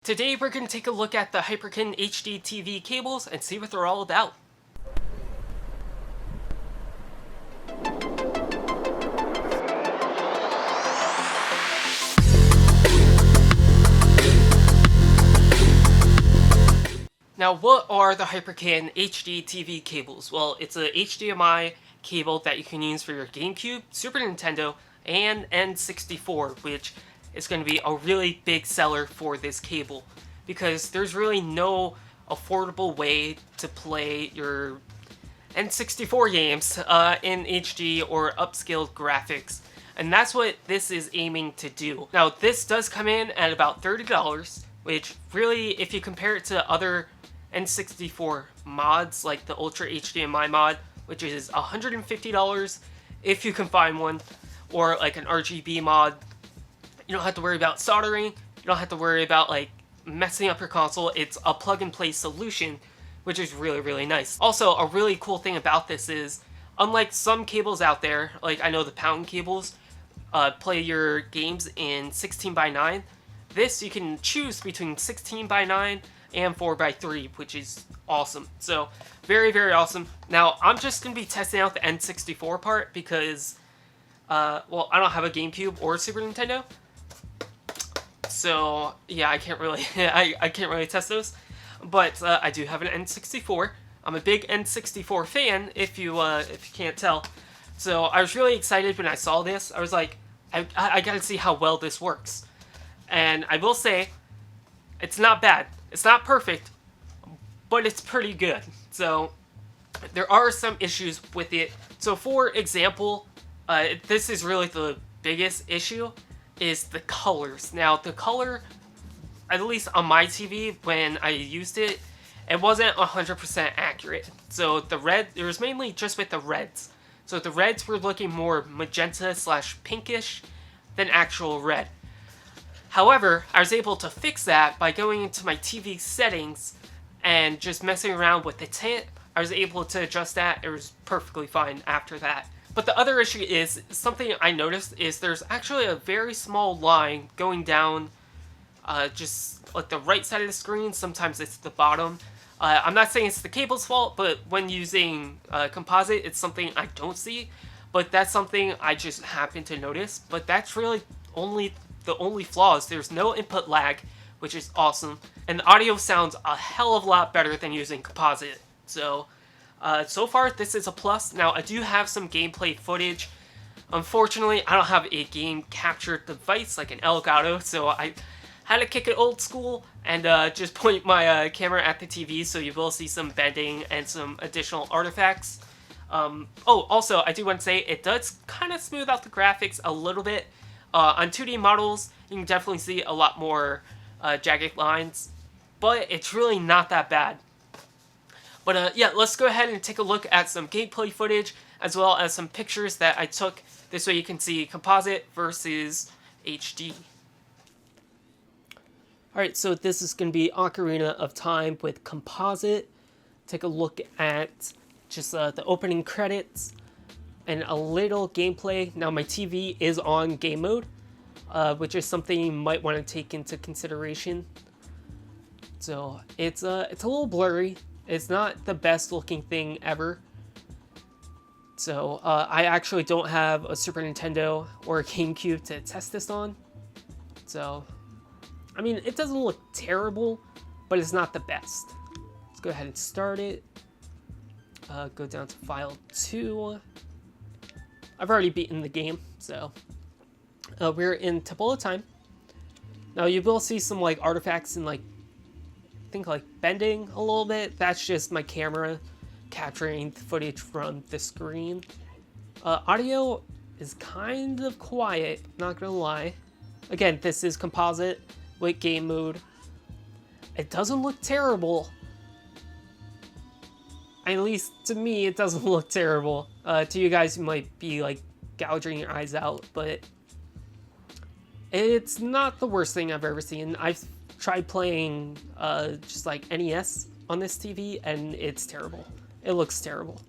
Today we're going to take a look at the Hyperkin HDTV cables and see what they're all about. Now, what are the Hyperkin HDTV cables? Well, it's a HDMI cable that you can use for your Gamecube, Super Nintendo, and N64, which is going to be a really big seller for this cable, because there's really no affordable way to play your N64 games in HD or upscaled graphics, and that's what this is aiming to do. Now, this does come in at about $30, which really, if you compare it to other N64 mods, like the Ultra HDMI mod, which is $150 if you can find one, or like an RGB mod, you don't have to worry about soldering, you don't have to worry about like messing up your console. It's a plug-and-play solution, which is really, really nice. Also, a really cool thing about this is, unlike some cables out there, like I know the Pound cables play your games in 16:9, this you can choose between 16:9 and 4:3, which is awesome. So, very, very awesome. Now, I'm just going to be testing out the N64 part because, well, I don't have a GameCube or a Super Nintendo. So, yeah, I can't really, I can't really test those. But I do have an N64. I'm a big N64 fan, if you can't tell. So, I was really excited when I saw this. I was like, I gotta see how well this works. And I will say, it's not bad. It's not perfect, but it's pretty good. So, there are some issues with it. So, for example, this is really the biggest issue, is the colors. Now, the color, at least on my TV, when I used it, it wasn't 100% accurate. So, the red, it was mainly just with the reds. So, the reds were looking more magenta / pinkish than actual red. However, I was able to fix that by going into my TV settings and just messing around with the tint. I was able to adjust that. It was perfectly fine after that. But the other issue is, something I noticed is there's actually a very small line going down just like the right side of the screen. Sometimes it's the bottom. I'm not saying it's the cable's fault, but when using composite, it's something I don't see. But that's something I just happen to notice. But that's really the only flaws. There's no input lag, which is awesome, and the audio sounds a hell of a lot better than using composite. So, so far this is a plus. Now, I do have some gameplay footage. Unfortunately, I don't have a game capture device like an Elgato, so I had to kick it old school and just point my camera at the TV, so you will see some bending and some additional artifacts. Oh, also, I do want to say, it does kind of smooth out the graphics a little bit. On 2D models, you can definitely see a lot more jagged lines, but it's really not that bad. But yeah, let's go ahead and take a look at some gameplay footage, as well as some pictures that I took. This way you can see composite versus HD. Alright, so this is going to be Ocarina of Time with composite. Take a look at just the opening credits and a little gameplay. Now, my TV is on game mode, which is something you might want to take into consideration. So it's a little blurry. It's not the best looking thing ever. So I actually don't have a Super Nintendo or a GameCube to test this on. So, I mean, it doesn't look terrible, but it's not the best. Let's go ahead and start it. Go down to File 2. I've already beaten the game, so we're in Temple of Time. Now, you will see some like artifacts and like, I think like bending a little bit. That's just my camera capturing the footage from the screen. Audio is kind of quiet, not gonna lie. Again, this is composite with game mode. It doesn't look terrible. At least to me, it doesn't look terrible. To you guys, you might be like gouging your eyes out, but it's not the worst thing I've ever seen. I've tried playing just like NES on this TV, and it's terrible. It looks terrible.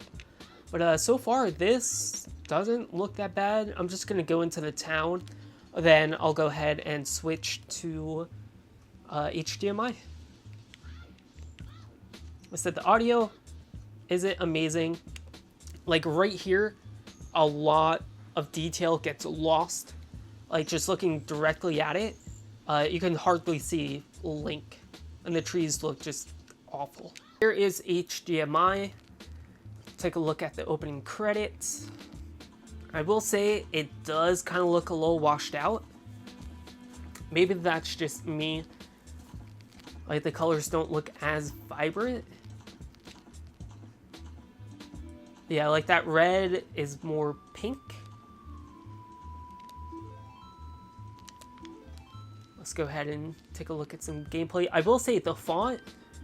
But so far, this doesn't look that bad. I'm just gonna go into the town, then I'll go ahead and switch to HDMI. I said the audio isn't amazing. Like right here, a lot of detail gets lost. Like just looking directly at it, you can hardly see Link, and the trees look just awful. Here is HDMI. Take a look at the opening credits. I will say it does kind of look a little washed out. Maybe that's just me. Like the colors don't look as vibrant. Yeah, like that red is more pink. Let's go ahead and take a look at some gameplay. I will say the font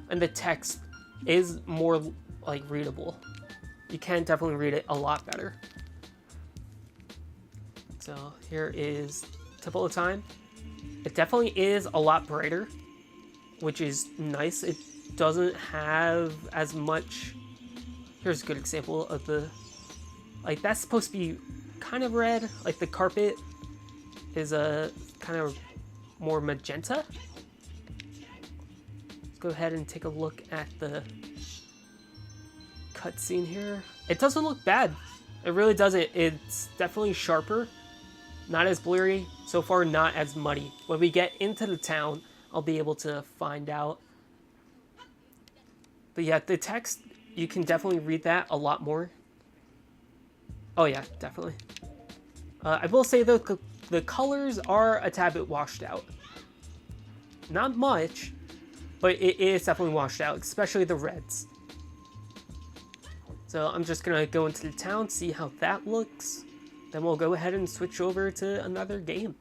and the text is more like readable. You can definitely read it a lot better. So here is Temple of Time. It definitely is a lot brighter, which is nice. It doesn't have as much. Here's a good example of the, like that's supposed to be kind of red. Like the carpet is a kind of more magenta. Let's go ahead and take a look at the cutscene here. It doesn't look bad. It really doesn't. It's definitely sharper. Not as blurry. So far, not as muddy. When we get into the town, I'll be able to find out. But yeah, the text, you can definitely read that a lot more. Oh yeah, definitely. I will say though, the colors are a tad bit washed out. Not much, but it is definitely washed out, especially the reds. So I'm just gonna go into the town, see how that looks. Then we'll go ahead and switch over to another game.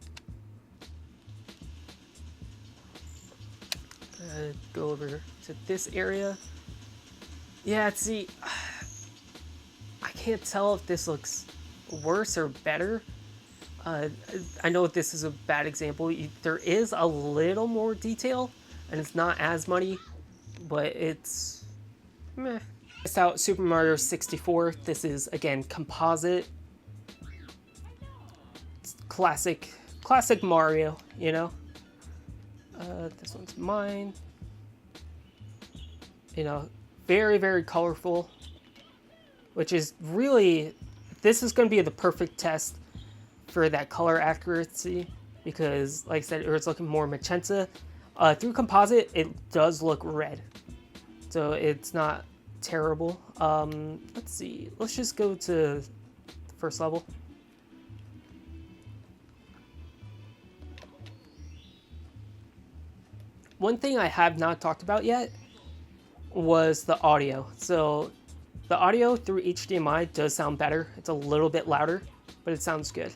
Go over to this area. Yeah, see, I can't tell if this looks worse or better. I know this is a bad example. There is a little more detail, and it's not as muddy, but it's meh. Test out Super Mario 64. This is, again, composite. It's classic Mario, you know? This one's mine. You know, very, very colorful, which is really, this is going to be the perfect test for that color accuracy, because like I said, it's looking more magenta. Through composite, it does look red, so it's not terrible. Let's see, let's just go to the first level. One thing I have not talked about yet was the audio. So the audio through HDMI does sound better. It's a little bit louder, but it sounds good.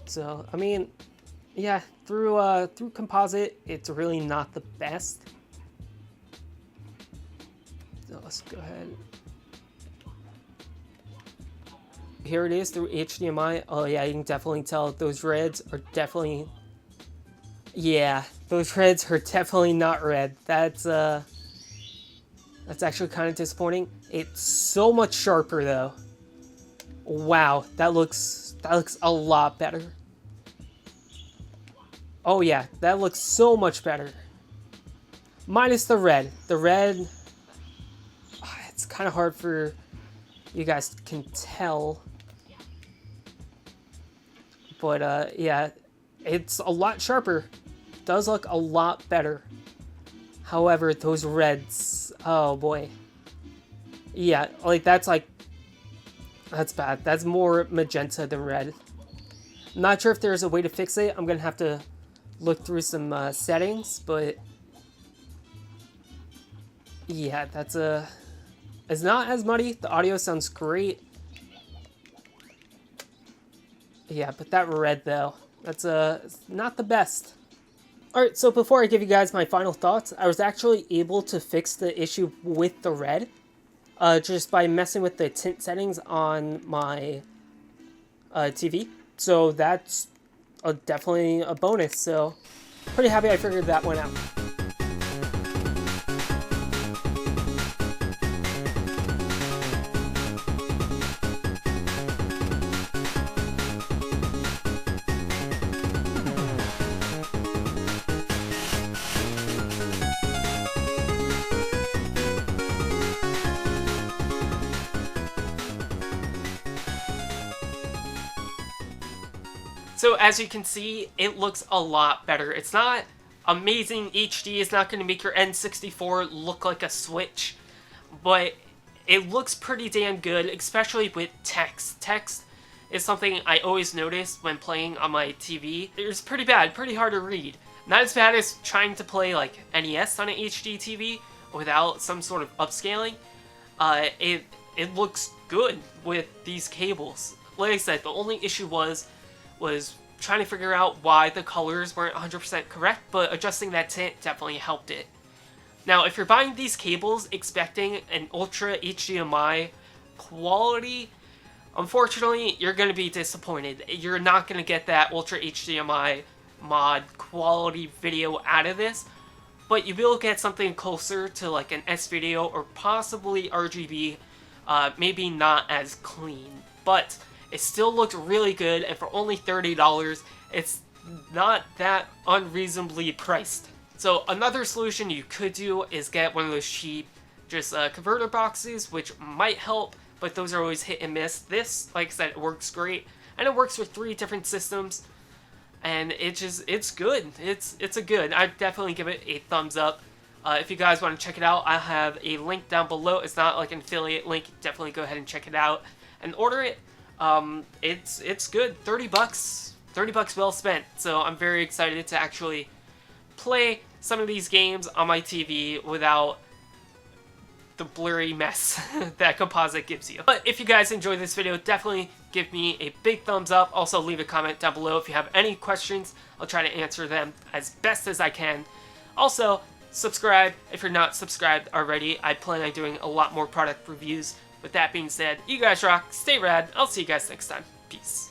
So, I mean, yeah, through composite, it's really not the best. So let's go ahead. Here it is through HDMI. Oh yeah, you can definitely tell those reds are definitely, yeah, those reds are definitely not red. That's actually kind of disappointing. It's so much sharper though. Wow, that looks a lot better. Oh yeah, that looks so much better. Minus the red. The red, it's kind of hard for you guys can tell. But yeah, it's a lot sharper. Does look a lot better. However, those reds, oh boy. Yeah, that's bad. That's more magenta than red. Not sure if there's a way to fix it. I'm gonna have to look through some settings, but yeah, it's not as muddy. The audio sounds great. Yeah, but that red though, that's not the best. Alright, so before I give you guys my final thoughts, I was actually able to fix the issue with the red just by messing with the tint settings on my TV. So that's definitely a bonus, so pretty happy I figured that one out. So as you can see, it looks a lot better. It's not amazing HD. It's not going to make your N64 look like a Switch, but it looks pretty damn good, especially with text. Text is something I always notice when playing on my TV. It's pretty bad, pretty hard to read. Not as bad as trying to play like NES on an HD TV without some sort of upscaling. It looks good with these cables. Like I said, the only issue was trying to figure out why the colors weren't 100% correct, but adjusting that tint definitely helped it. Now, if you're buying these cables expecting an Ultra HDMI quality, unfortunately, you're going to be disappointed. You're not going to get that Ultra HDMI mod quality video out of this, but you will get something closer to like an S-Video or possibly RGB, maybe not as clean, but it still looked really good, and for only $30, it's not that unreasonably priced. So another solution you could do is get one of those cheap converter boxes, which might help, but those are always hit and miss. This, like I said, it works great, and it works with 3 different systems, and it's good. It's a good. I'd definitely give it a thumbs up. If you guys want to check it out, I have a link down below. It's not like an affiliate link. Definitely go ahead and check it out and order it. It's good. $30 well spent. So I'm very excited to actually play some of these games on my TV without the blurry mess that composite gives you. But if you guys enjoyed this video, definitely give me a big thumbs up. Also leave a comment down below if you have any questions. I'll try to answer them as best as I can. Also, subscribe if you're not subscribed already. I plan on doing a lot more product reviews. With that being said, you guys rock, stay rad, I'll see you guys next time. Peace.